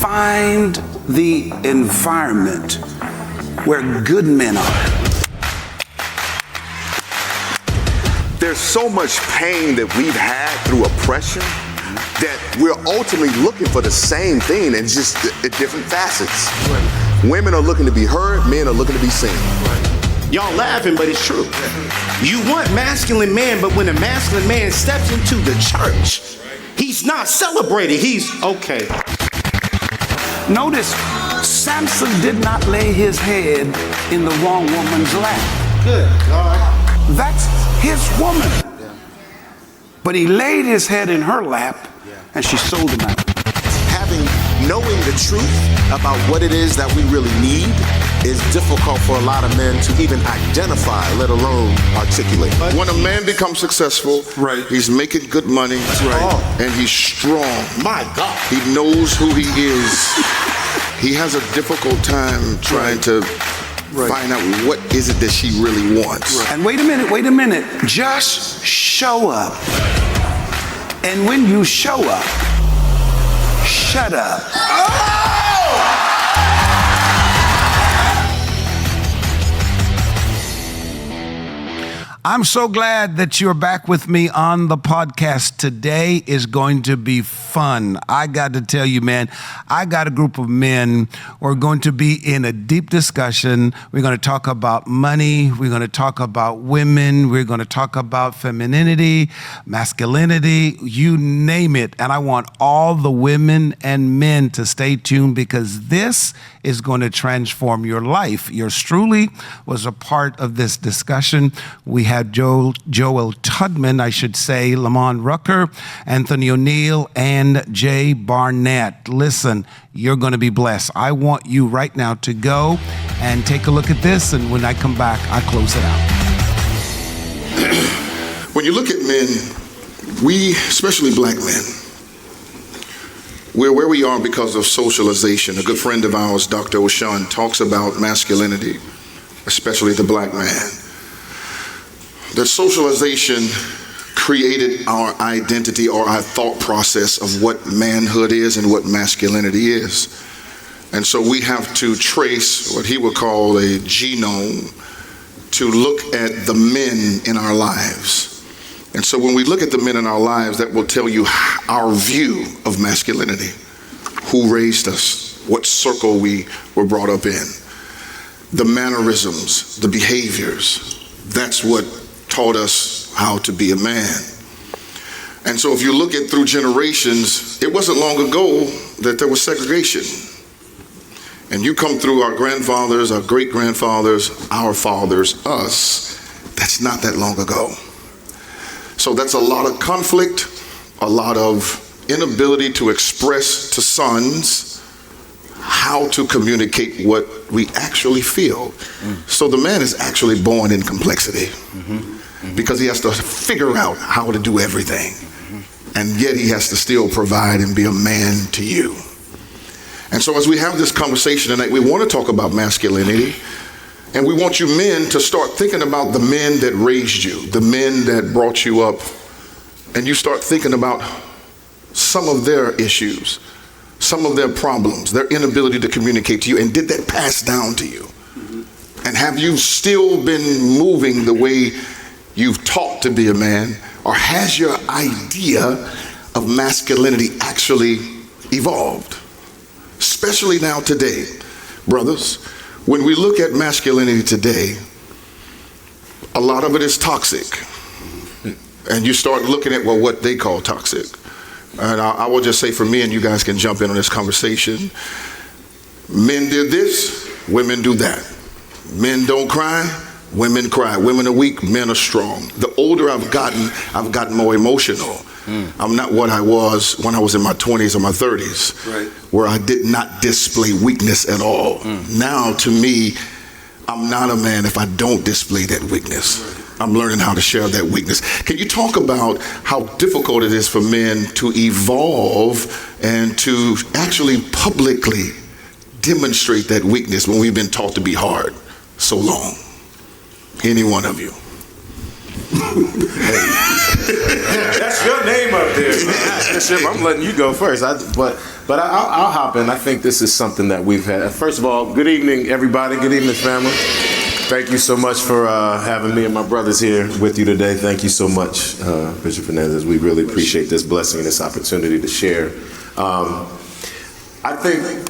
find the environment where good men are. There's so much pain that we've had through oppression that we're ultimately looking for the same thing and just at different facets. Right. Women are looking to be heard, men are looking to be seen. Right. Y'all laughing, but it's true. You want masculine man, but when a masculine man steps into the church, he's not celebrated, he's okay. Notice, Samson did not lay his head in the wrong woman's lap. Good, all right. That's his woman. Yeah. But he laid his head in her lap, and she sold him out. Knowing the truth about what it is that we really need is difficult for a lot of men to even identify, let alone articulate. When a man becomes successful, right, he's making good money, right, and he's strong. My God. He knows who he is. He has a difficult time trying to find out what is it that she really wants. Right. And wait a minute. Just show up. And when you show up, shut up. I'm so glad that you're back with me on the podcast. Today is going to be fun. I got to tell you, man, I got a group of men who are going to be in a deep discussion. We're going to talk about money. We're going to talk about women. We're going to talk about femininity, masculinity, you name it. And I want all the women and men to stay tuned because this is going to transform your life. Yours truly was a part of this discussion. We had Joel Tudman, I should say, Lamman Rucker, Anthony Oneal, and Jay Barnett. Listen, you're going to be blessed. I want you right now to go and take a look at this, and when I come back, I close it out. When you look at men, we, especially black men, we're where we are because of socialization. A good friend of ours, Dr. O'Shawn, talks about masculinity, especially the black man. That socialization created our identity or our thought process of what manhood is and what masculinity is. And so we have to trace what he would call a genome to look at the men in our lives. And so when we look at the men in our lives, that will tell you our view of masculinity, who raised us, what circle we were brought up in, the mannerisms, the behaviors. That's what taught us how to be a man. And so if you look at through generations, it wasn't long ago that there was segregation. And you come through our grandfathers, our great-grandfathers, our fathers, us, that's not that long ago. So that's a lot of conflict, a lot of inability to express to sons how to communicate what we actually feel. So the man is actually born in complexity because he has to figure out how to do everything. And yet he has to still provide and be a man to you. And so as we have this conversation tonight, we want to talk about masculinity. And we want you men to start thinking about the men that raised you, the men that brought you up. And you start thinking about some of their issues, some of their problems, their inability to communicate to you. And did that pass down to you? And have you still been moving the way you've taught to be a man? Or has your idea of masculinity actually evolved? Especially now today, brothers. When we look at masculinity today, a lot of it is toxic. And you start looking at, well, what they call toxic. And I will just say for me, and you guys can jump in on this conversation, men did this, women do that. Men don't cry, women cry. Women are weak, men are strong. The older I've gotten more emotional. I'm not what I was when I was in my 20s or my 30s, where I did not display weakness at all. Now, to me, I'm not a man if I don't display that weakness. I'm learning how to share that weakness. Can you talk about how difficult it is for men to evolve and to actually publicly demonstrate that weakness when we've been taught to be hard so long? Any one of you? That's your name up there, man. Bishop, I'm letting you go first. But I'll hop in. I think this is something that we've had. First of all, good evening, everybody. Good evening, family. Thank you so much for having me and my brothers here with you today. Thank you so much, Bishop Fernandez. We really appreciate this blessing and this opportunity to share. I think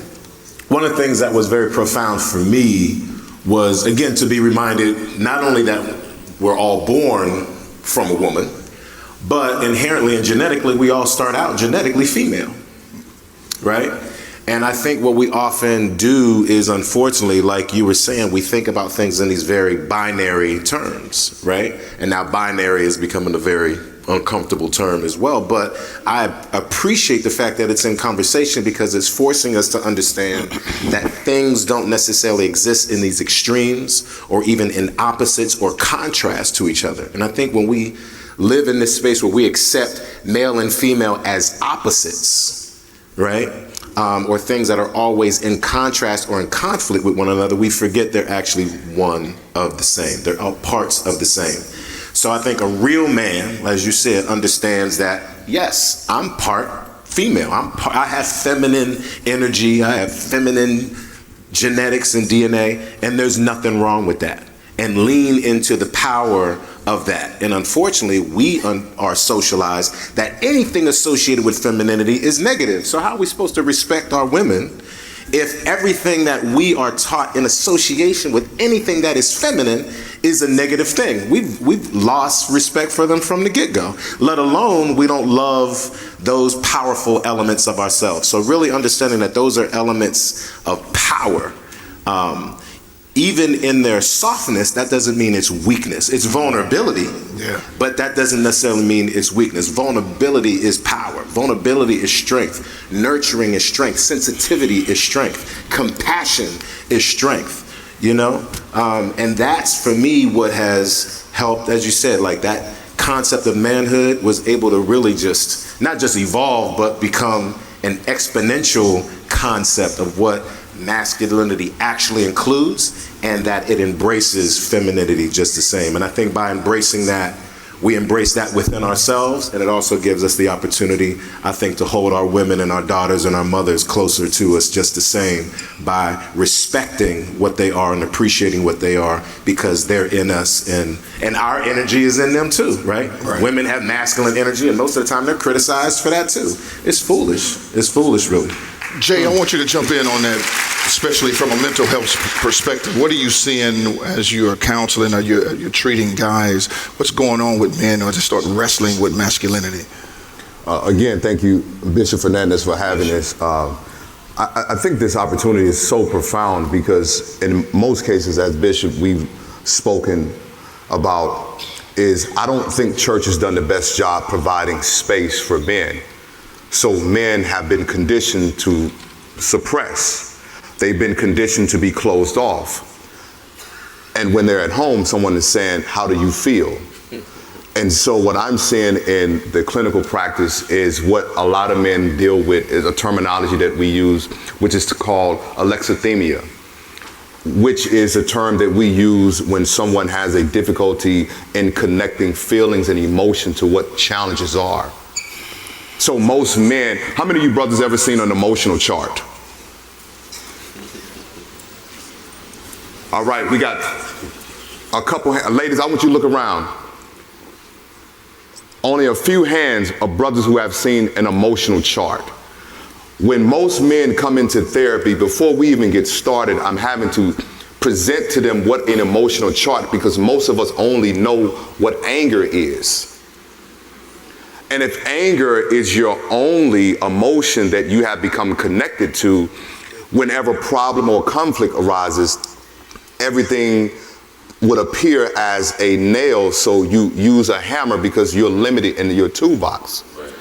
one of the things that was very profound for me was, again, to be reminded not only that we're all born from a woman, but inherently and genetically, we all start out genetically female, right? And I think what we often do is, unfortunately, like you were saying, we think about things in these very binary terms, right? And now binary is becoming a very uncomfortable term as well, but I appreciate the fact that it's in conversation because it's forcing us to understand that things don't necessarily exist in these extremes or even in opposites or contrast to each other. And I think when we live in this space where we accept male and female as opposites, right? Or things that are always in contrast or in conflict with one another, we forget they're actually one of the same. They're all parts of the same. So I think a real man, as you said, understands that, yes, I'm part female. I have feminine energy. I have feminine genetics and DNA, and there's nothing wrong with that. And lean into the power of that. And unfortunately, we are socialized that anything associated with femininity is negative. So how are we supposed to respect our women if everything that we are taught in association with anything that is feminine is a negative thing? We've lost respect for them from the get-go, let alone we don't love those powerful elements of ourselves. So really understanding that those are elements of power. Even in their softness, that doesn't mean it's weakness. It's vulnerability, but that doesn't necessarily mean it's weakness. Vulnerability is power. Vulnerability is strength. Nurturing is strength. Sensitivity is strength. Compassion is strength, you know? And that's, for me, what has helped, as you said, like that concept of manhood was able to really just, not just evolve, but become an exponential concept of what masculinity actually includes, and that it embraces femininity just the same. And I think by embracing that, we embrace that within ourselves, and it also gives us the opportunity, I think, to hold our women and our daughters and our mothers closer to us just the same by respecting what they are and appreciating what they are, because they're in us, and our energy is in them too, right? Women have masculine energy, and most of the time they're criticized for that too. It's foolish. It's foolish, really. Jay, I want you to jump in on that, especially from a mental health perspective. What are you seeing as you're counseling or you're treating guys? What's going on with men who start wrestling with masculinity? Again, thank you, Bishop Fernandez, for having this. I think this opportunity is so profound because in most cases, as Bishop, we've spoken about, is I don't think church has done the best job providing space for men. So men have been conditioned to suppress. They've been conditioned to be closed off. And when they're at home, someone is saying, how do you feel? And so what I'm seeing in the clinical practice is what a lot of men deal with is a terminology that we use, which is called alexithymia, which is a term that we use when someone has a difficulty in connecting feelings and emotion to what challenges are. So most men, how many of you brothers ever seen an emotional chart? All right, we got a couple, ladies, I want you to look around. Only a few hands of brothers who have seen an emotional chart. When most men come into therapy, before we even get started, I'm having to present to them what an emotional chart, because most of us only know what anger is. And if anger is your only emotion that you have become connected to, whenever problem or conflict arises, everything would appear as a nail, so you use a hammer because you're limited in your toolbox. Right.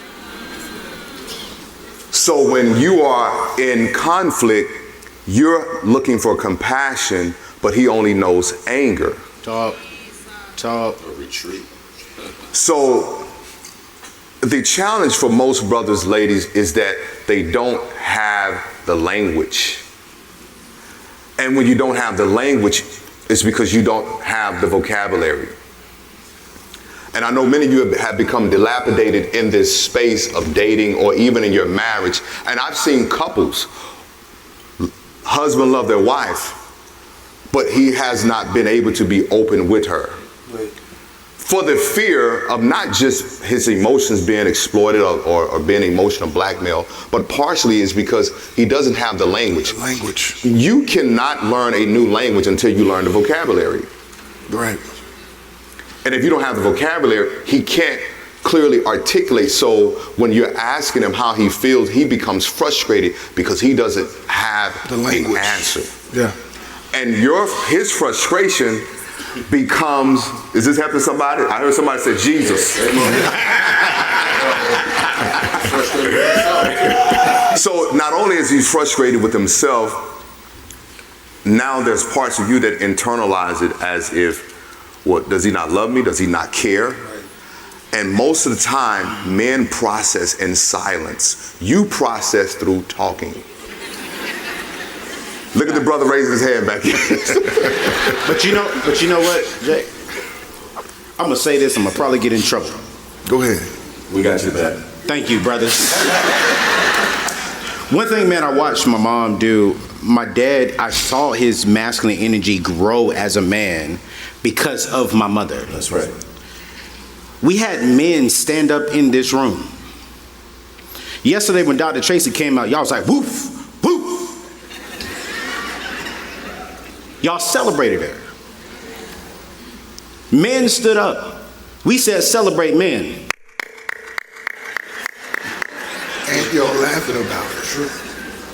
So when you are in conflict, you're looking for compassion, but he only knows anger. Talk, or retreat. So the challenge for most brothers, ladies, is that they don't have the language. And when you don't have the language, it's because you don't have the vocabulary. And I know many of you have become dilapidated in this space of dating or even in your marriage. And I've seen couples, husband love their wife, but he has not been able to be open with her. Right. For the fear of not just his emotions being exploited or being emotional blackmail, but partially is because he doesn't have the language. You cannot learn a new language until you learn the vocabulary. Right. And if you don't have the vocabulary, he can't clearly articulate. So when you're asking him how he feels, he becomes frustrated because he doesn't have the language. an answer. Yeah. And his frustration becomes, is this happening to somebody? I heard somebody say Jesus. So not only is he frustrated with himself, now there's parts of you that internalize it as if, what, does he not love me? Does he not care? Right. And most of the time, men process in silence. You process through talking. Look at the brother raising his hand back here. But you know what, Jay? I'm gonna say this, I'm gonna probably get in trouble. Go ahead. We got you back. Thank you, brothers. One thing, man, I watched my mom do. My dad, I saw his masculine energy grow as a man because of my mother. That's right. We had men stand up in this room. Yesterday when Dr. Tracy came out, y'all was like, woof, woof. Y'all celebrated her. Men stood up. We said celebrate men. And y'all laughing about it. True.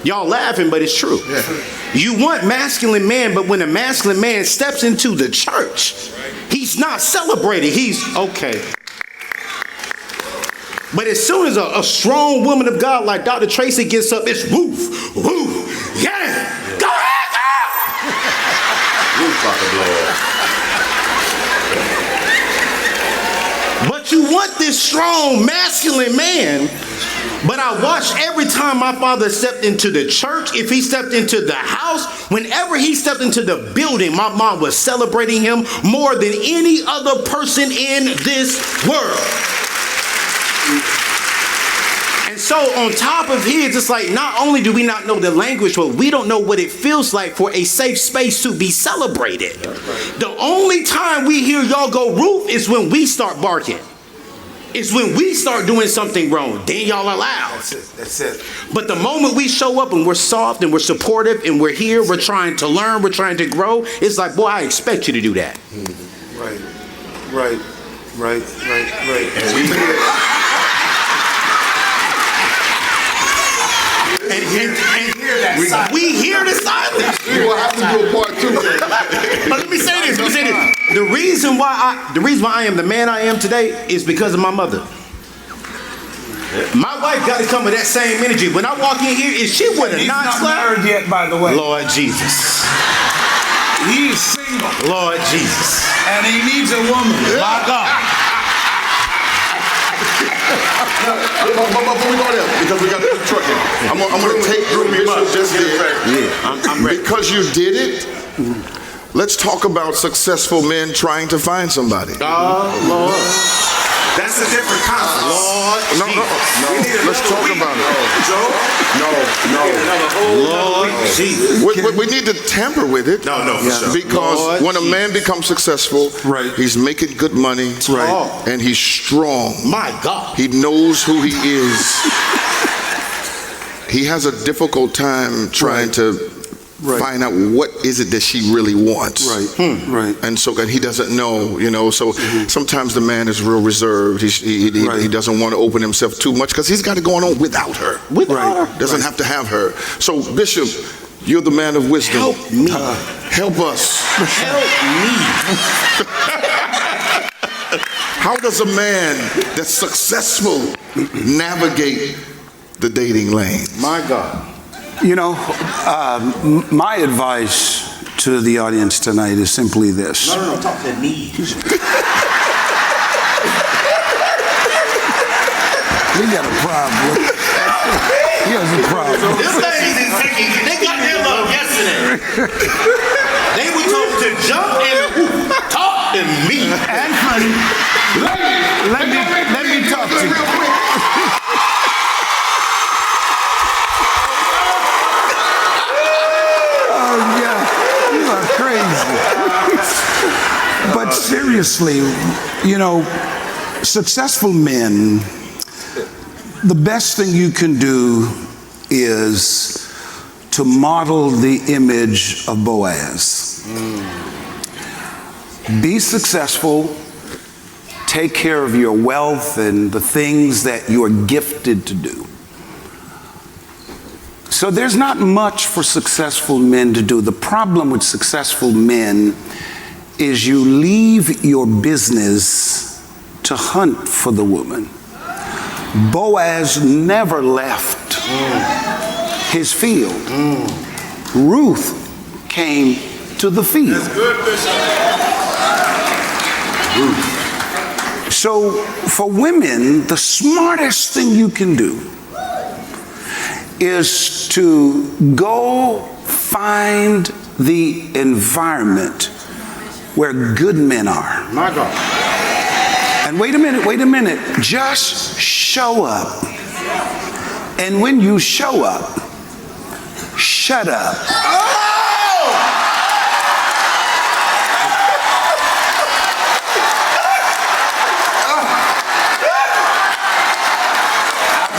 Y'all laughing, but it's true. Yeah. You want masculine man, but when a masculine man steps into the church, he's not celebrated. He's okay. But as soon as a strong woman of God like Dr. Tracy gets up, it's woof, woof, yeah, go ahead, girl. But you want this strong masculine man. But I watched every time my father stepped into the church, if he stepped into the house, whenever he stepped into the building, my mom was celebrating him more than any other person in this world. And so on top of his, it's like not only do we not know the language, but we don't know what it feels like for a safe space to be celebrated. The only time we hear y'all go roof is when we start barking. It's when we start doing something wrong, then y'all are loud. That's it. But the moment we show up and we're soft and we're supportive and we're here, we're trying to learn, we're trying to grow, it's like, boy, I expect you to do that. Right. And we hear the silence. We will have to do a part two. But let me say this. The reason why I am the man I am today is because of my mother. My wife got to come with that same energy. When I walk in here, if she would have not married yet, by the way. Lord Jesus. He's single. Lord Jesus. And he needs a woman. My God. Before we go there, because we got the trucking, I'm going to take Drew Bishop just did. Yeah, I'm ready. Because you did it, let's talk about successful men trying to find somebody. Oh, Lord. That's a different concept. Lord. No. Let's talk about it. Lord Jesus. We need to tamper with it. No, for sure. Because Lord when a man becomes successful, Right. he's making good money, Right. and he's strong. My God. He knows who he is. He has a difficult time trying to find out what is it that she really wants. Right. And so he doesn't know, so sometimes the man is real reserved. He doesn't want to open himself too much because he's got it going on without her. Without her. Doesn't have to have her. So Bishop, you're the man of wisdom. Help me. Help us. Help me. How does a man that's successful navigate the dating lane? My God. You know, my advice to the audience tonight is simply this. No, talk to me. We got a problem. He has a problem. This lady is thinking, they got them up yesterday. They were told to jump and talk to me. And honey. seriously, you know, successful men, the best thing you can do is to model the image of Boaz. Be successful, take care of your wealth and the things that you're gifted to do. So there's not much for successful men to do. The problem with successful men is you leave your business to hunt for the woman. Boaz never left his field. Ruth came to the field. That's good, Bishop. So for women, the smartest thing you can do is to go find the environment where good men are. My God. And wait a minute, just show up. And when you show up, shut up.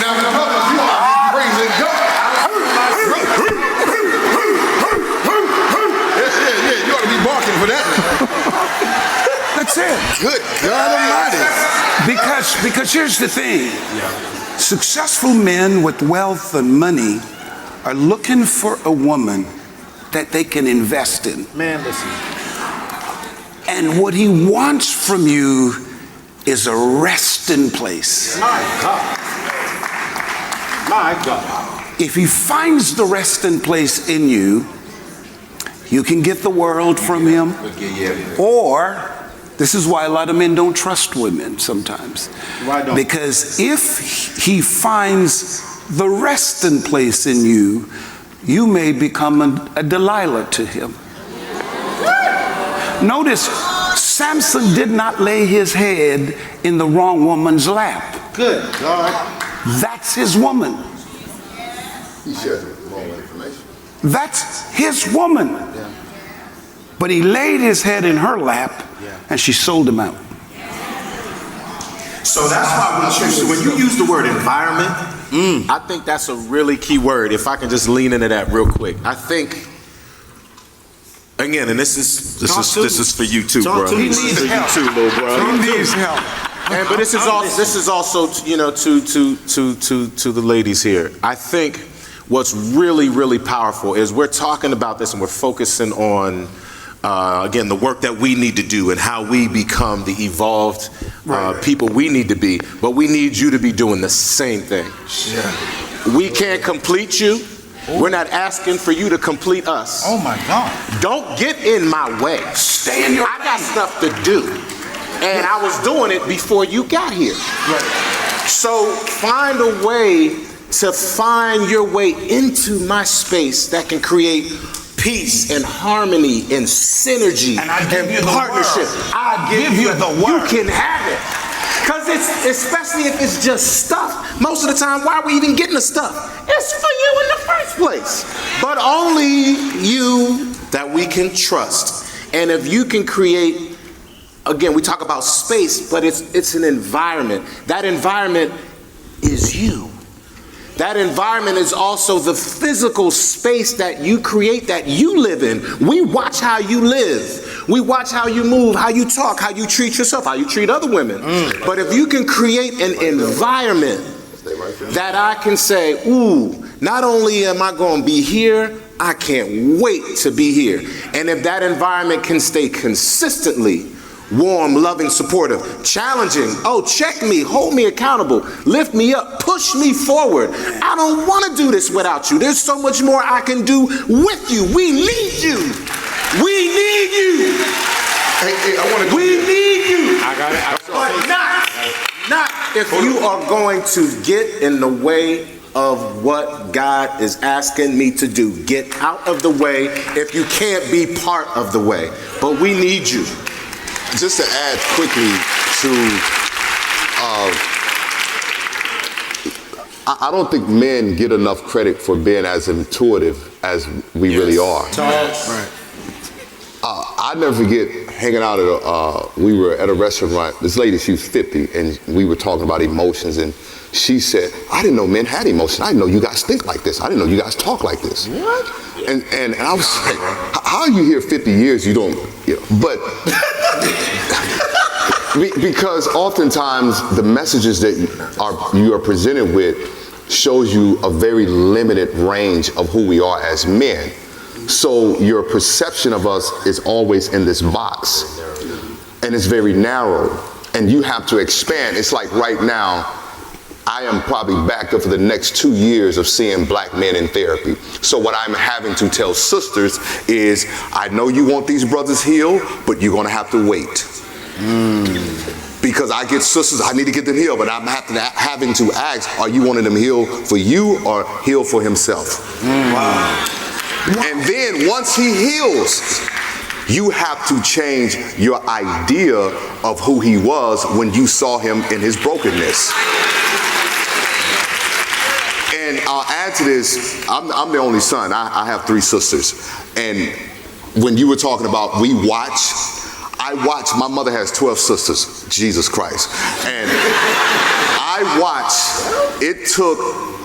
Now, brothers, you are praising God. Yeah, you ought to be barking for that. That's it. Good God Almighty. Because here's the thing. Successful men with wealth and money are looking for a woman that they can invest in. Man, listen. And what he wants from you is a resting place. My God. My God. If he finds the resting place in you, you can get the world from him. Or, this is why a lot of men don't trust women sometimes. Why don't? Because if he finds the resting place in you, you may become a Delilah to him. Notice, Samson did not lay his head in the wrong woman's lap. Good God. That's his woman. He shared wrong information. That's his woman. But he laid his head in her lap and she sold him out. So that's why when you use the word environment, I think that's a really key word. If I can just lean into that real quick, I think again, and this is for you too, bro. He This is needs for help. you too, little bro. He needs help. But this is also to the ladies here. I think what's really powerful is we're talking about this and we're focusing on again the work that we need to do and how we become the evolved people we need to be. But we need you to be doing the same thing. Yeah. We can't complete you. We're not asking for you to complete us. Oh my God. Don't get in my way. Stay in your I got stuff to do. And I was doing it before you got here. So find a way to find your way into my space that can create peace and harmony and synergy And I give you the partnership. word. I give you the word. You can have it. Because it's, especially if it's just stuff, most of the time, why are we even getting the stuff? It's for you in the first place. But only you that we can trust. And if you can create, again, we talk about space, but it's an environment. That environment is you. That environment is also the physical space that you create, that you live in. We watch how you live. We watch how you move, how you talk, how you treat yourself, how you treat other women. But if you can create an environment that I can say, ooh, not only am I going to be here, I can't wait to be here. And if that environment can stay consistently warm, loving, supportive, challenging, oh, check me, hold me accountable, lift me up, push me forward. I don't want to do this without you. There's so much more I can do with you. We need you. We need you. Hey, I want to We need you. I got it. But not if you are going to get in the way of what God is asking me to do. Get out of the way if you can't be part of the way. But we need you. Just to add quickly to, I don't think men get enough credit for being as intuitive as we really are. Right. I I never forget hanging out at we were at a restaurant. This lady, she was 50, and we were talking about emotions, and she said, I didn't know men had emotions. I didn't know you guys think like this. I didn't know you guys talk like this. What? And I was like, how are you here 50 years, you don't, but because oftentimes the messages that you are presented with shows you a very limited range of who we are as men. So your perception of us is always in this box, and it's very narrow, and you have to expand. It's like right now, I am probably backed up for the next 2 years of seeing black men in therapy. So what I'm having to tell sisters is, I know you want these brothers healed, but you're gonna have to wait. Because I get sisters, I need to get them healed, but I'm having to ask, are you wanting them healed for you or healed for himself? Wow. And then once he heals, you have to change your idea of who he was when you saw him in his brokenness. And I'll add to this, I'm the only son. I have 3 sisters. And when you were talking about I watch, my mother has 12 sisters, Jesus Christ. And I watch,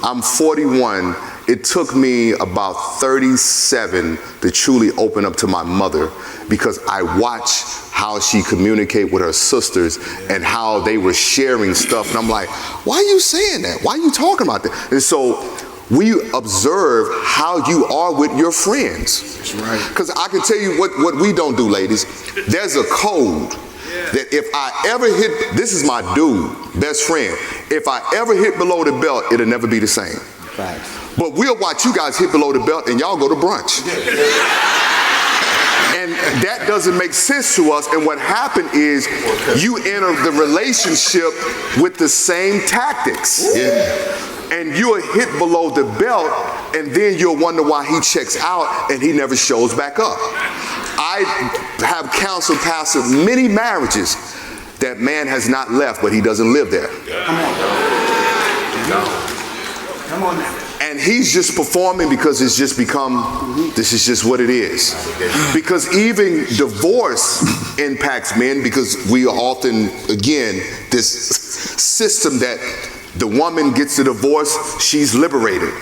I'm 41, it took me about 37 to truly open up to my mother, because I watched how she communicated with her sisters and how they were sharing stuff. And I'm like, why are you saying that? Why are you talking about that? And so we observe how you are with your friends. That's right. Because I can tell you what we don't do, ladies. There's a code that if I ever hit, this is my dude, best friend, if I ever hit below the belt, it'll never be the same. Right. But we'll watch you guys hit below the belt and y'all go to brunch. And that doesn't make sense to us. And what happened is you enter the relationship with the same tactics. Yeah. And you'll hit below the belt, and then you'll wonder why he checks out and he never shows back up. I have counseled, pastored many marriages that man has not left, but he doesn't live there. Come on now. And he's just performing because it's just become, this is just what it is. Because even divorce impacts men, because we are often, again, this system that the woman gets the divorce, she's liberated.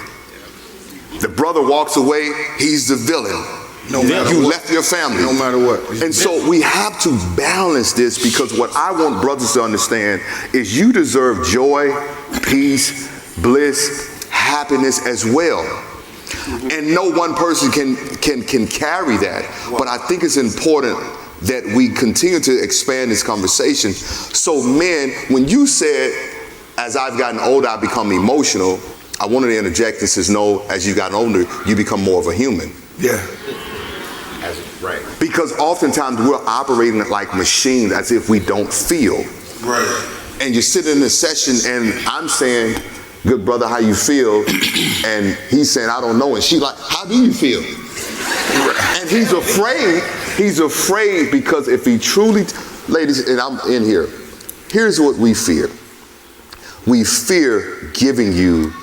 The brother walks away, he's the villain. You left your family. No matter what. And so we have to balance this, because what I want brothers to understand is you deserve joy, peace, bliss, happiness as well. And no one person can carry that. But I think it's important that we continue to expand this conversation. So men, when you said, as I've gotten older, I become emotional, I wanted to interject and says, no, as you've gotten older, you become more of a human. Yeah. Right. Because oftentimes we're operating like machines as if we don't feel. Right. And you're sitting in a session and I'm saying, good brother, how you feel? And he's saying, I don't know. And she's like, how do you feel? And he's afraid because if he truly, ladies, and I'm in here, here's what we fear. We fear giving you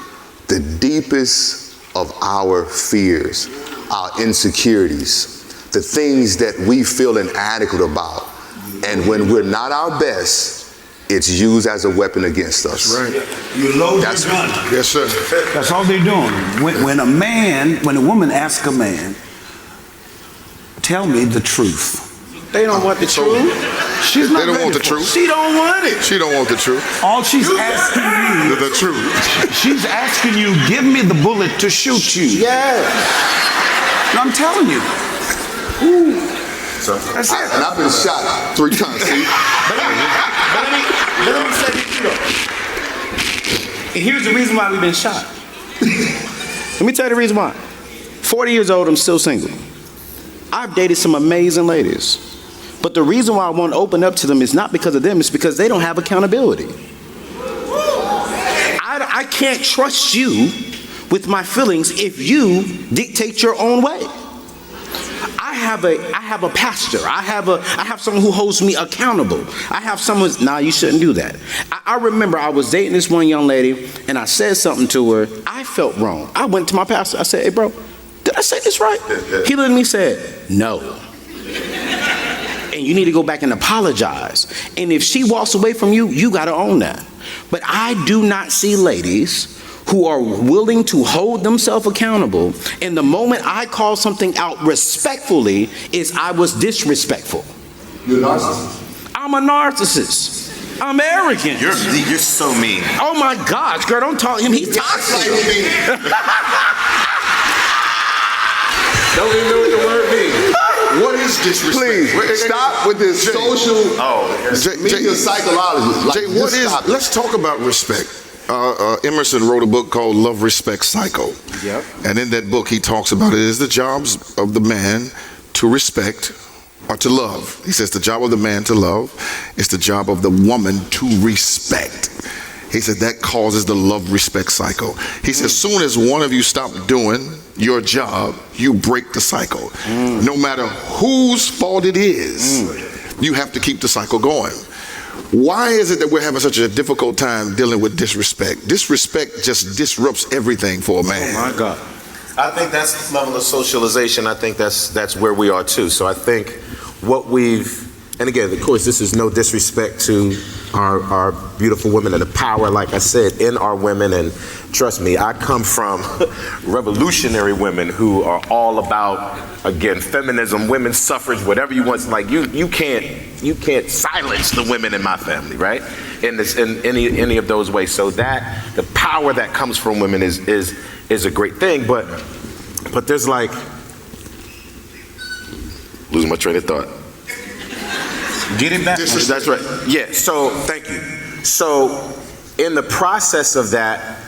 the deepest of our fears, our insecurities, the things that we feel inadequate about. And when we're not our best, it's used as a weapon against us. That's right. You load your gun. Yes, sir. That's all they're doing. When a woman asks a man, tell me the truth. They don't want the truth. She's not They don't ready want the for truth. She don't want it. She don't want the truth. All she's asking you, The truth. she's asking you, give me the bullet to shoot you. Yeah. And I'm telling you. That's it. And I've been shot 3 times, see? But let me say this, though. And here's the reason why we've been shot. Let me tell you the reason why. 40 years old, I'm still single. I've dated some amazing ladies. But the reason why I want to open up to them is not because of them, it's because they don't have accountability. I can't trust you with my feelings if you dictate your own way. I have a pastor. I have someone who holds me accountable. I have someone, you shouldn't do that. I remember I was dating this one young lady and I said something to her. I felt wrong. I went to my pastor. I said, hey bro, did I say this right? He looked at me and said, no. and you need to go back and apologize. And if she walks away from you, you got to own that. But I do not see ladies who are willing to hold themselves accountable, and the moment I call something out respectfully is I was disrespectful. You're a narcissist. I'm a narcissist. I'm arrogant. You're so mean. Oh my gosh, girl, don't talk to him. He's toxic. Don't even know what the word means. What is disrespect? Please stop with this social media psychology. Jay, what is? Let's talk about respect. Emerson wrote a book called Love, Respect, Psycho. Yep. And in that book, he talks about it is the jobs of the man to respect or to love. He says the job of the man to love is the job of the woman to respect. He said that causes the love, respect cycle. He said as soon as one of you stop doing your job, you break the cycle. No matter whose fault it is, you have to keep the cycle going. Why is it that we're having such a difficult time dealing with disrespect? Disrespect just disrupts everything for a man. Oh my God. I think that's the level of socialization. I think that's where we are too. So I think what we've, and again, of course, this is no disrespect to our beautiful women and the power, like I said, in our women. And trust me, I come from revolutionary women who are all about, again, feminism, women's suffrage, whatever you want. Like you can't silence the women in my family, right? In any of those ways. So that the power that comes from women is a great thing. But there's like losing my train of thought. Get it back. That's right. Yeah, so thank you. So in the process of that,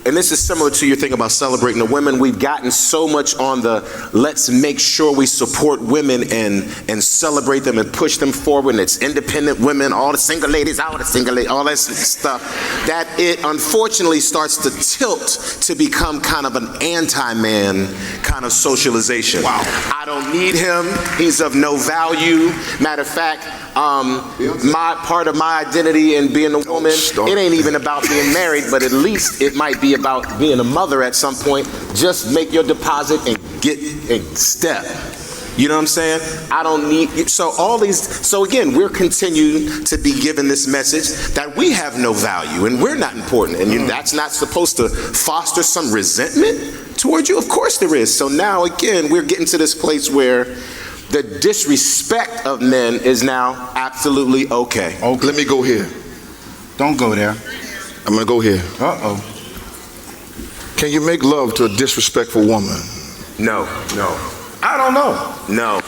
and this is similar to your thing about celebrating the women, we've gotten so much on the let's make sure we support women and celebrate them and push them forward, and it's independent women, all the single ladies, all that stuff, that it unfortunately starts to tilt to become kind of an anti-man kind of socialization. Wow. I don't need him, he's of no value. Matter of fact, my part of my identity in being a woman, it ain't even about being married, but at least it might be about being a mother at some point. Just make your deposit and get a step. You know what I'm saying? I don't need, so again, we're continuing to be given this message that we have no value and we're not important. And that's not supposed to foster some resentment toward you. Of course there is. So now again, we're getting to this place where the disrespect of men is now absolutely okay. Let me go here. Don't go there. I'm going to go here. Uh-oh. Can you make love to a disrespectful woman? No. I don't know. No.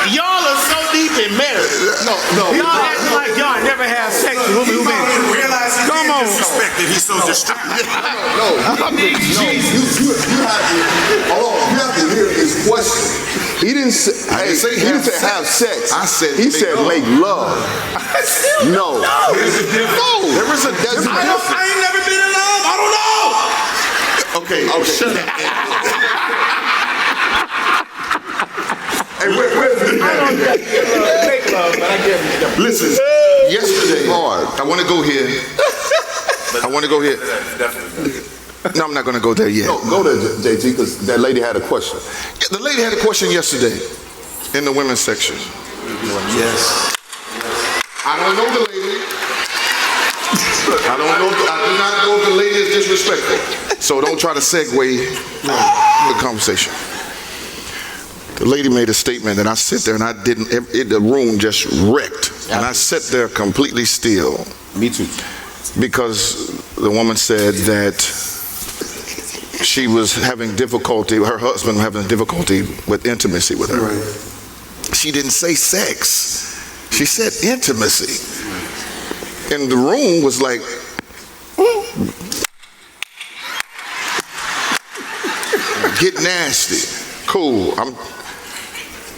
Y'all are so deep in marriage. No. Y'all acting like y'all never have sex with women who been. Come on. Disrespected. He's so distracted. You have to hear his question. He didn't say, he didn't say have sex. He said make love. No. There is a difference. I ain't never been in love. I don't know. Okay. Shut up. Hey, I don't make love, but I get it. Listen, yesterday, I want to go here. No, I'm not going to go there yet. No, go there, JT, because that lady had a question. Yeah, the lady had a question yesterday in the women's section. Yes. I don't know the lady. I do not know if the lady is disrespectful. So don't try to segue the conversation. The lady made a statement and I sit there and the room just wrecked. And I sat there completely still. Me too. Because the woman said that she was having difficulty, her husband was having difficulty with intimacy with her. Right. She didn't say sex. She said intimacy. And the room was like, get nasty. Cool.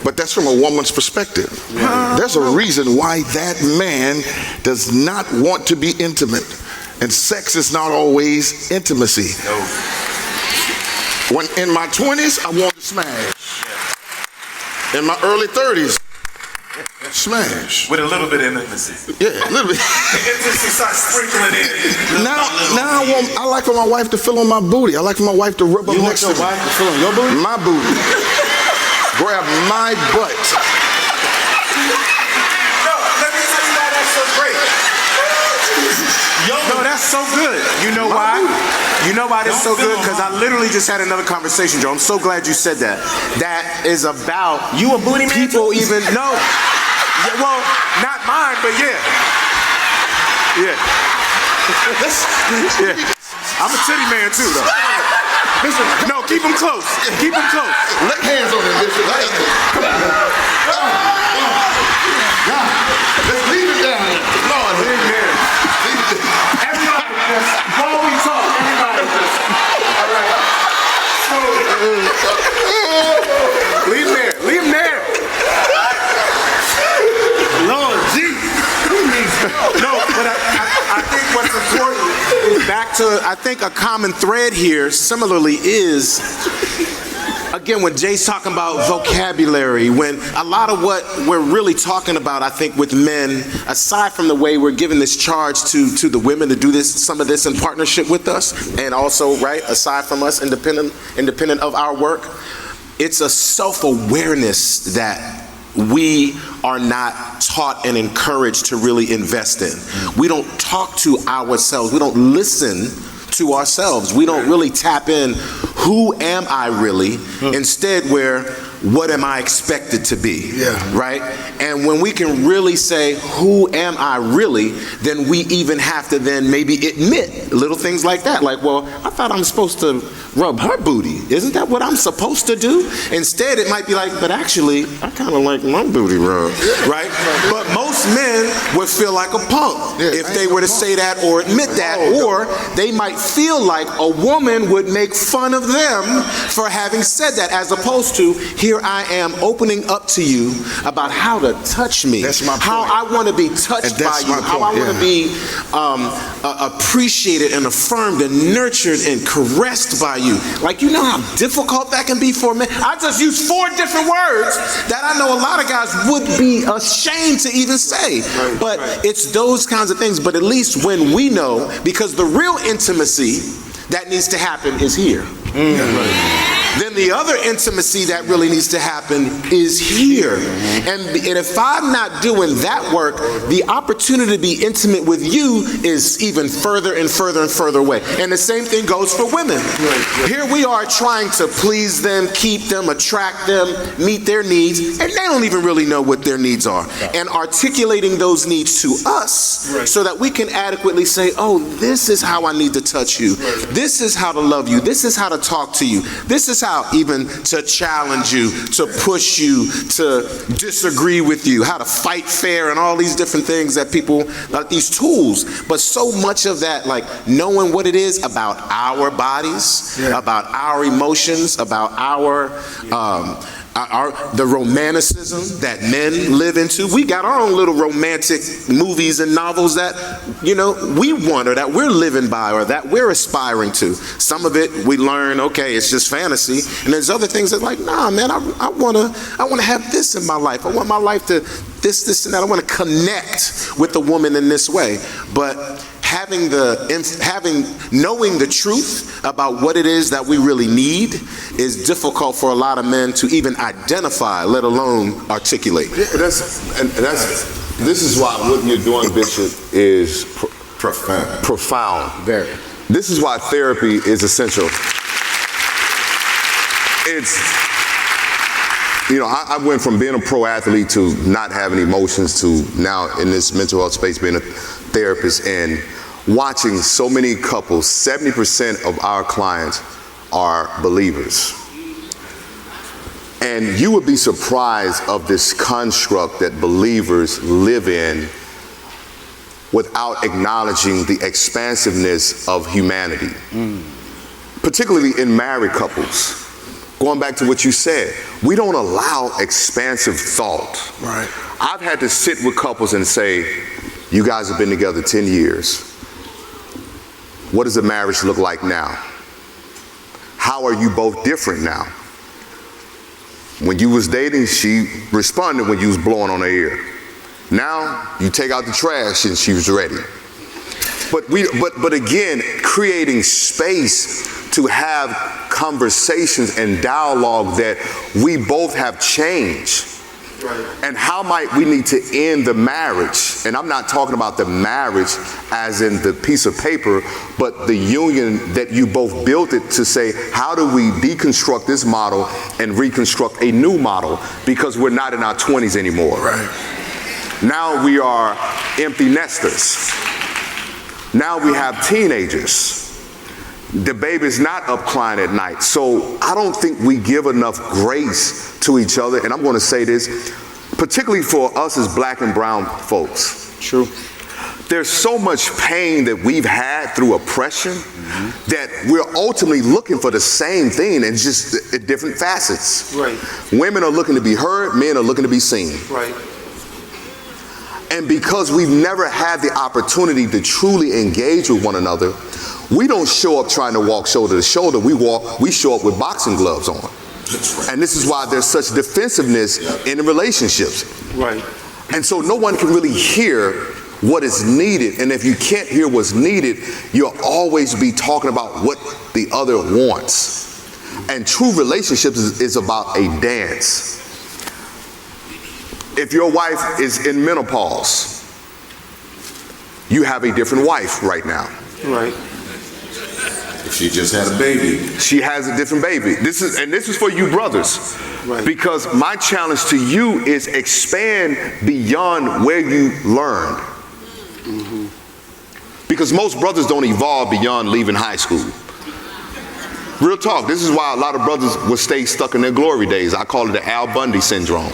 But that's from a woman's perspective. There's a reason why that man does not want to be intimate. And sex is not always intimacy. No. When in my 20s, I wanted to smash. In my early 30s, Smash. With a little bit of intimacy. Yeah, a little bit. Intimacy starts sprinkling in. Now I like for my wife to feel on my booty. I like for my wife to rub up next to me. You want your wife to feel on your booty? My booty. Grab my butt. No, let me tell you why that's so great. No, that's so good. You know why? You know why that's so good? Because I literally just had another conversation, Joe. I'm so glad you said that. That is about You a booty man people too? even no. Yeah, well, not mine, but yeah. Yeah. Yeah. I'm a titty man too, though. No, keep them close. Keep them close. Lay hands on him, Bishop. Come on. Let's leave it down there. Lord, leave it there. Everybody, while we talk, everybody. All right. So, leave him there. Leave him there. Lord, Jesus. No, but I think what's important is back to, I think a common thread here, similarly, is, again, when Jay's talking about vocabulary, when a lot of what we're really talking about, I think, with men, aside from the way we're giving this charge to the women to do some of this in partnership with us, and also, right, aside from us, independent of our work, it's a self-awareness that we are not taught and encouraged to really invest in. We don't talk to ourselves. We don't listen to ourselves. We don't really tap in, who am I really? Instead, what am I expected to be? Yeah. Right? And when we can really say, who am I really? Then we even have to then maybe admit little things like that. Like, well, I thought I'm supposed to rub her booty. Isn't that what I'm supposed to do? Instead, it might be like, but actually, I kind of like my booty rubbed. Right? But most men would feel like a punk if they were to say that or admit that. Or they might feel like a woman would make fun of them for having said that, as opposed to, here I am opening up to you about how to touch me. That's my point. How I want to be touched by you. How I want to be appreciated and affirmed and nurtured and caressed by you. Like, you know how difficult that can be for men? I just used 4 different words that I know a lot of guys would be ashamed to even say. But it's those kinds of things. But at least when we know, because the real intimacy that needs to happen is here. Then the other intimacy that really needs to happen is here. And if I'm not doing that work, the opportunity to be intimate with you is even further and further and further away. And the same thing goes for women. Here we are trying to please them, keep them, attract them, meet their needs, and they don't even really know what their needs are. And articulating those needs to us so that we can adequately say, oh, this is how I need to touch you. This is how to love you. This is how to talk to you. This is how even to challenge you, to push you, to disagree with you, how to fight fair, and all these different things that people, like these tools. But so much of that, like knowing what it is about our bodies, about our emotions, about the romanticism that men live into. We got our own little romantic movies and novels that, you know, we want, or that we're living by, or that we're aspiring to. Some of it we learn, okay, it's just fantasy. And there's other things that like, nah, man, I wanna have this in my life. I want my life to this and that. I want to connect with the woman in this way. But knowing the this about what it is that we really need is difficult for a lot of men to even identify, let alone articulate. Yeah, this is why what you're doing, Bishop, is profound. Very. This is why therapy is essential. I went from being a pro athlete to not having emotions to now in this mental health space being a therapist and watching so many couples. 70% of our clients are believers. And you would be surprised of this construct that believers live in without acknowledging the expansiveness of humanity. Particularly in married couples. Going back to what you said, we don't allow expansive thought. Right. I've had to sit with couples and say, you guys have been together 10 years. What does the marriage look like now? How are you both different now? When you was dating, she responded when you was blowing on her ear. Now, you take out the trash and she was ready. But again, creating space to have conversations and dialogue that we both have changed. Right. And how might we need to end the marriage? And I'm not talking about the marriage as in the piece of paper, but the union that you both built it to say, how do we deconstruct this model and reconstruct a new model? Because we're not in our 20s anymore. Right. Now we are empty nesters. Now we have teenagers. The baby's not up crying at night. So I don't think we give enough grace to each other. And I'm going to say this, particularly for us as black and brown folks. True. There's so much pain that we've had through oppression that we're ultimately looking for the same thing and just at different facets. Right. Women are looking to be heard, men are looking to be seen. Right. And because we've never had the opportunity to truly engage with one another, we don't show up trying to walk shoulder to shoulder. We show up with boxing gloves on. Right. And this is why there's such defensiveness in the relationships. Right. And so no one can really hear what is needed. And if you can't hear what's needed, you'll always be talking about what the other wants. And true relationships is about a dance. If your wife is in menopause, you have a different wife right now. Right. If she just had a baby. She has a different baby. This is for you brothers. Right. Because my challenge to you is expand beyond where you learned. Mm-hmm. Because most brothers don't evolve beyond leaving high school. Real talk. This is why a lot of brothers will stay stuck in their glory days. I call it the Al Bundy syndrome.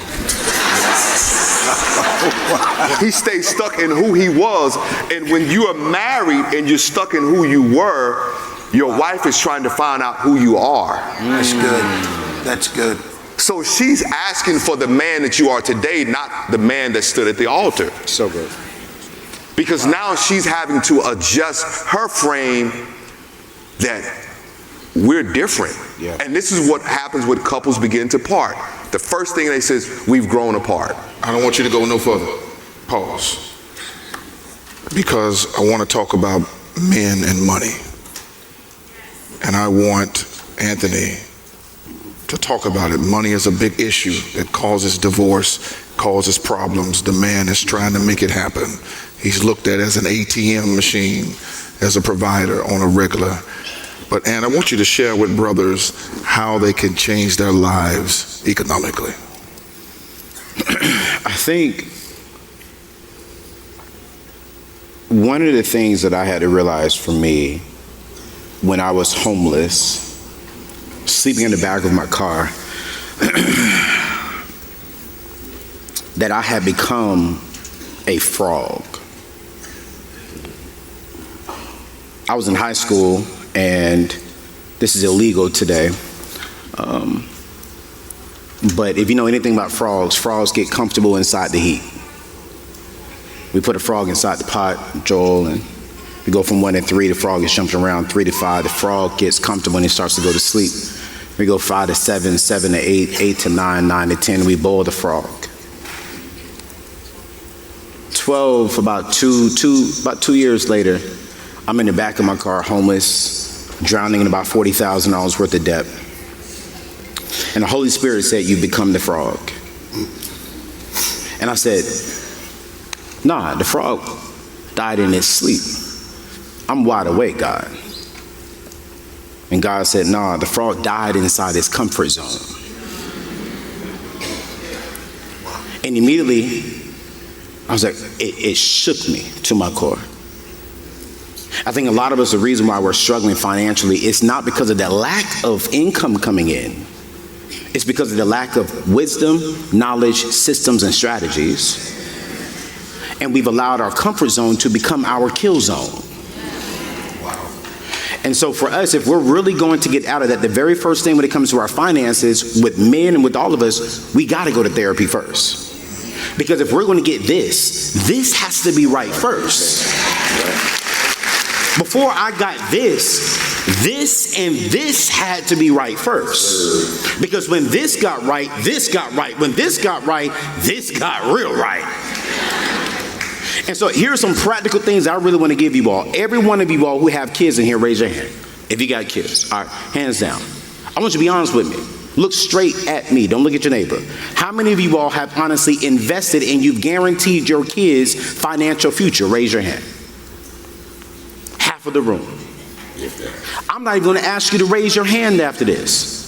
He stays stuck in who he was, and when you are married and you're stuck in who you were, your wife is trying to find out who you are. That's good. That's good. So she's asking for the man that you are today, not the man that stood at the altar. So good. Because now she's having to adjust her frame that we're different. Yeah. And this is what happens when couples begin to part. The first thing they say is, we've grown apart. I don't want you to go no further. Pause. Because I want to talk about men and money. And I want Anthony to talk about it. Money is a big issue that causes divorce, causes problems. The man is trying to make it happen. He's looked at as an ATM machine, as a provider on a regular. But Ann, I want you to share with brothers how they can change their lives economically. I think one of the things that I had to realize for me when I was homeless, sleeping in the back of my car, that I had become a frog. I was in high school, and this is illegal today. But if you know anything about frogs, frogs get comfortable inside the heat. We put a frog inside the pot, Joel, and we go from 1 to 3, the frog is jumping around, 3 to 5, the frog gets comfortable and it starts to go to sleep. We go 5 to 7, 7 to 8, 8 to 9, 9 to 10, we boil the frog. 12, about two years later, I'm in the back of my car, homeless, drowning in about $40,000 worth of debt. And the Holy Spirit said, you become the frog. And I said, nah, the frog died in his sleep. I'm wide awake, God. And God said, nah, the frog died inside his comfort zone. And immediately, I was like, it shook me to my core. I think a lot of us, the reason why we're struggling financially, it's not because of the lack of income coming in. It's because of the lack of wisdom, knowledge, systems, and strategies. And we've allowed our comfort zone to become our kill zone. And so for us, if we're really going to get out of that, the very first thing when it comes to our finances, with men and with all of us, we got to go to therapy first. Because if we're going to get this has to be right first. Before I got this and this had to be right first. Because when this got right, this got right. When this got right, this got real right. And so here's some practical things I really want to give you all. Every one of you all who have kids in here, raise your hand. If you got kids. All right, hands down. I want you to be honest with me. Look straight at me. Don't look at your neighbor. How many of you all have honestly invested and you've guaranteed your kids' financial future? Raise your hand. Half of the room. I'm not even going to ask you to raise your hand after this.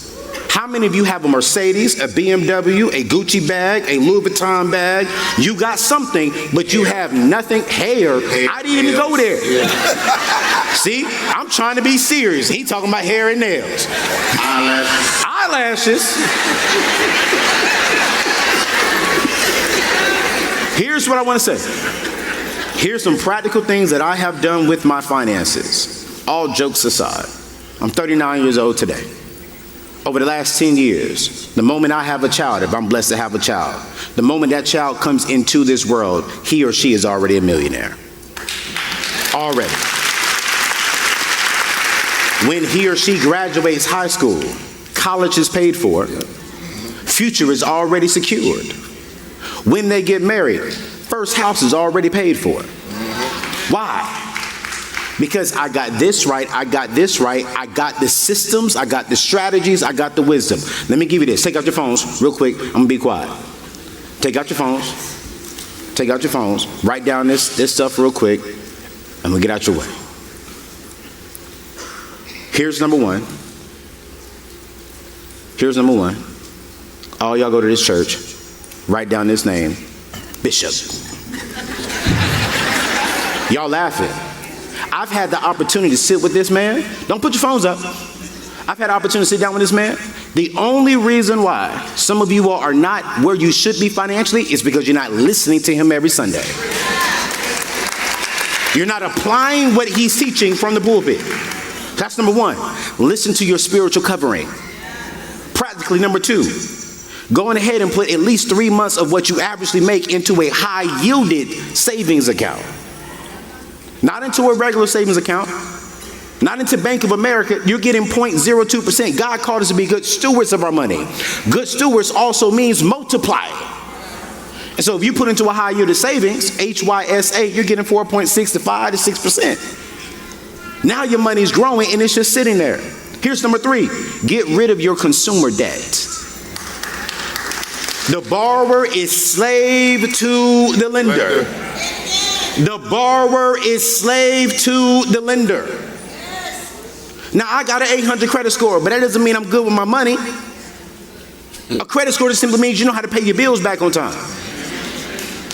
How many of you have a Mercedes, a BMW, a Gucci bag, a Louis Vuitton bag? You got something, but you have nothing. Hair. I didn't even go there. See, I'm trying to be serious. He talking about hair and nails. Eyelashes. Here's what I want to say. Here's some practical things that I have done with my finances. All jokes aside, I'm 39 years old today. Over the last 10 years, the moment I have a child, if I'm blessed to have a child, the moment that child comes into this world, he or she is already a millionaire. Already. When he or she graduates high school, college is paid for, future is already secured. When they get married, first house is already paid for. Why? Because I got this right, I got this right, I got the systems, I got the strategies, I got the wisdom. Let me give you this. Take out your phones real quick. I'm gonna be quiet. Take out your phones. Take out your phones. Write down this stuff real quick, and we'll get out your way. Here's number one. Here's number one. All y'all go to this church. Write down this name, Bishop. Y'all laughing. I've had the opportunity to sit with this man. Don't put your phones up. I've had the opportunity to sit down with this man. The only reason why some of you all are not where you should be financially is because you're not listening to him every Sunday. You're not applying what he's teaching from the pulpit. That's number one. Listen to your spiritual covering. Practically, number two, going ahead and put at least 3 months of what you averagely make into a high-yielded savings account. Not into a regular savings account, not into Bank of America. You're getting 0.02%. God called us to be good stewards of our money. Good stewards also means multiply. And so if you put into a high yielded savings, HYSA, you're getting 4.6 to 5 to 6%. Now your money's growing and it's just sitting there. Here's number three, get rid of your consumer debt. The borrower is slave to the lender. The borrower is slave to the lender. Now, I got an 800 credit score, but that doesn't mean I'm good with my money. A credit score just simply means you know how to pay your bills back on time.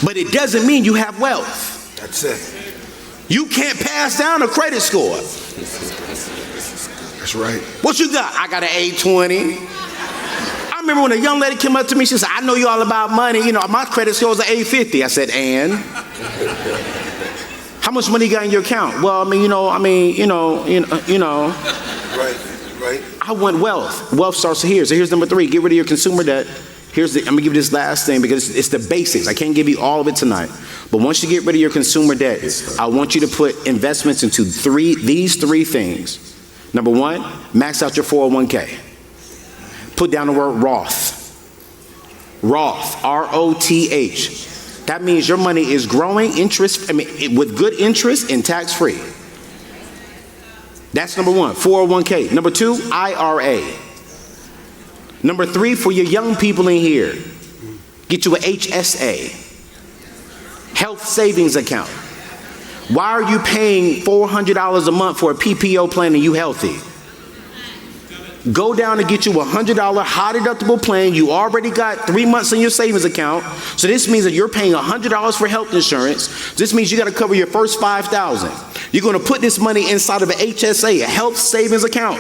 But it doesn't mean you have wealth. That's it. You can't pass down a credit score. That's right. What you got? I got an 820. I remember when a young lady came up to me, she said, I know you all about money. You know, my credit score is an 850. I said, and? How much money you got in your account? Well, you know. Right. I want wealth. Wealth starts here. So here's number three. Get rid of your consumer debt. I'm going to give you this last thing because it's the basics. I can't give you all of it tonight. But once you get rid of your consumer debt, I want you to put investments into these three things. Number one, max out your 401k. Put down the word Roth. Roth, R-O-T-H. That means your money is growing with good interest and tax-free. That's number one, 401k. Number two, IRA. Number three, for your young people in here, get you an HSA, health savings account. Why are you paying $400 a month for a PPO plan and you healthy? Go down and get you a $100 high deductible plan. You already got 3 months in your savings account. So this means that you're paying $100 for health insurance. This means you got to cover your first $5,000. You're going to put this money inside of an HSA, a health savings account.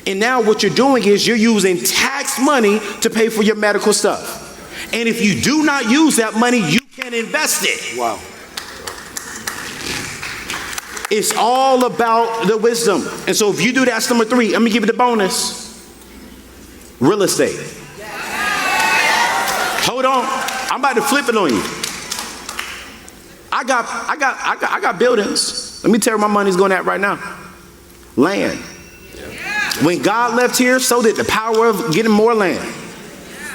And now what you're doing is you're using tax money to pay for your medical stuff. And if you do not use that money, you can invest it. Wow. It's all about the wisdom. And so if you do that's number three, let me give you the bonus. Real estate. Hold on. I'm about to flip it on you. I got buildings. Let me tell you where my money's going at right now. Land. When God left here, so did the power of getting more land.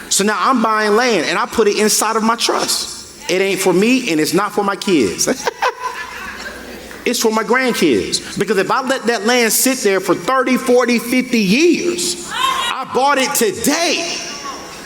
So now I'm buying land and I put it inside of my trust. It ain't for me and it's not for my kids. It's for my grandkids. Because if I let that land sit there for 30, 40, 50 years, I bought it today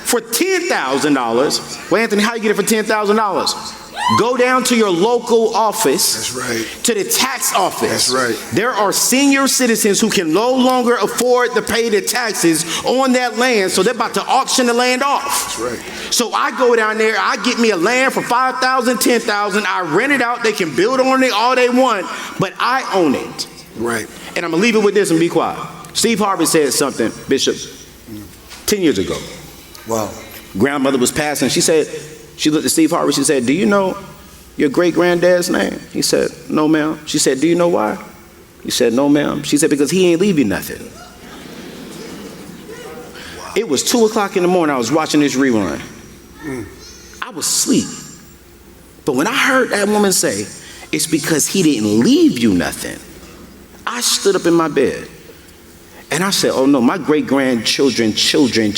for $10,000. Well, Anthony, how you get it for $10,000? Go down to your local office. That's right. To the tax office. That's right. There are senior citizens who can no longer afford to pay the taxes on that land, so they're about to auction the land off. That's right. So I go down there, I get me a land for $5,000, $10,000, I rent it out, they can build on it all they want, but I own it. Right. And I'm gonna leave it with this and be quiet. Steve Harvey said something, Bishop, 10 years ago. Wow. Grandmother was passing, she looked at Steve Harvey, she said, do you know your great-granddad's name? He said, no, ma'am. She said, do you know why? He said, no, ma'am. She said, because he ain't leave you nothing. Wow. It was 2 o'clock in the morning, I was watching this rerun. I was asleep. But when I heard that woman say, it's because he didn't leave you nothing, I stood up in my bed and I said, oh no, my great-grandchildren, children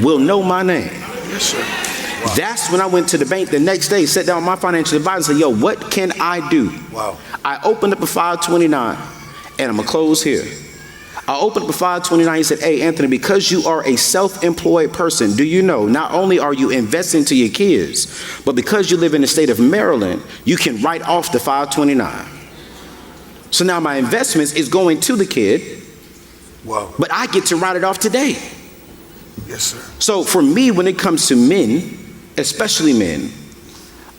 will know my name. Yes, sir. Wow. That's when I went to the bank the next day, sat down with my financial advisor and said, yo, what can I do? Wow. I opened up a 529, and I'm going to close here. I opened up a 529, he said, hey, Anthony, because you are a self-employed person, do you know, not only are you investing to your kids, but because you live in the state of Maryland, you can write off the 529. So now my investments is going to the kid, wow, but I get to write it off today. Yes, sir. So for me, when it comes to men, especially men,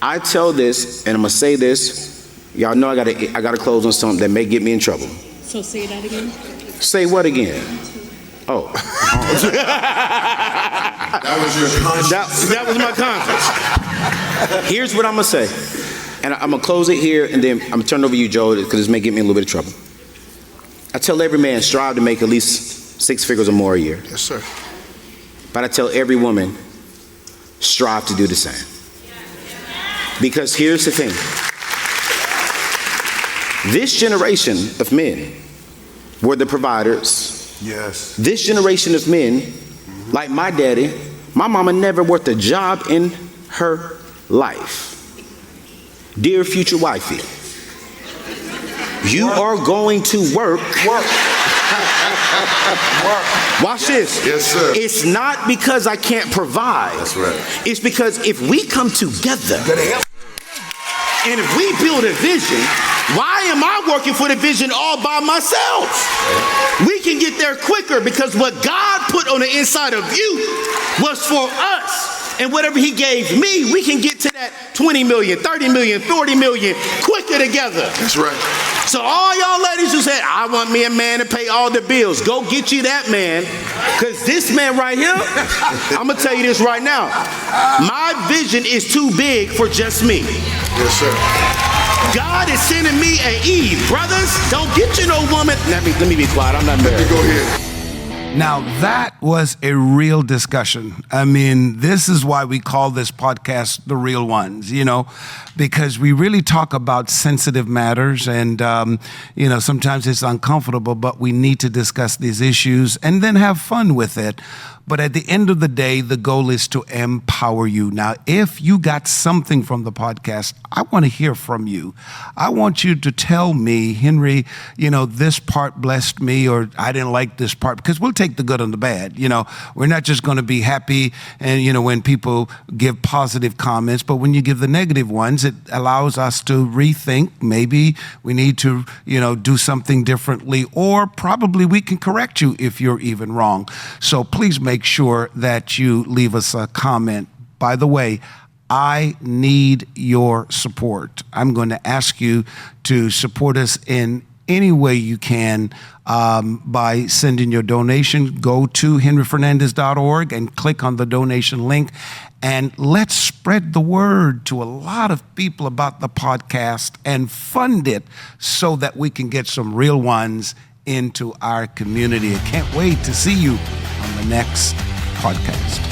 I tell this, and I'm gonna say this. Y'all know I gotta close on something that may get me in trouble. So say that again. Say what again? Oh. That was your conscience. That was my conscience. Here's what I'm gonna say, and I'm gonna close it here, and then I'm gonna turn it over to you, Joe, because this may get me in a little bit of trouble. I tell every man, strive to make at least 6 figures or more a year. Yes, sir. But I tell every woman, strive to do the same. Because here's the thing. This generation of men were the providers. Yes. This generation of men, like my daddy, my mama never worked a job in her life. Dear future wifey, you are going to work. Watch this. Yes, sir. It's not because I can't provide. That's right. It's because if we come together and if we build a vision, why am I working for the vision all by myself? We can get there quicker because what God put on the inside of you was for us. And whatever he gave me, we can get to that 20 million, 30 million, 40 million quicker together. That's right. So all y'all ladies who said, I want me a man to pay all the bills, go get you that man. Because this man right here, I'm going to tell you this right now. My vision is too big for just me. Yes, sir. God is sending me an Eve. Brothers, don't get you no woman. Let me be quiet. I'm not married. Let me go ahead. Now, that was a real discussion. I mean, this is why we call this podcast The Real Ones, because we really talk about sensitive matters and, sometimes it's uncomfortable, but we need to discuss these issues and then have fun with it. But at the end of the day, the goal is to empower you. Now, if you got something from the podcast, I want to hear from you. I want you to tell me, Henry, this part blessed me, or I didn't like this part, because we'll take the good and the bad. We're not just going to be happy and, when people give positive comments, but when you give the negative ones, it allows us to rethink. Maybe we need to, do something differently, or probably we can correct you if you're even wrong. So please make sure that you leave us a comment. By the way, I need your support. I'm going to ask you to support us in any way you can by sending your donation. Go to henryfernandez.org and click on the donation link. And let's spread the word to a lot of people about the podcast and fund it so that we can get some real ones into our community. I can't wait to see you on the next podcast.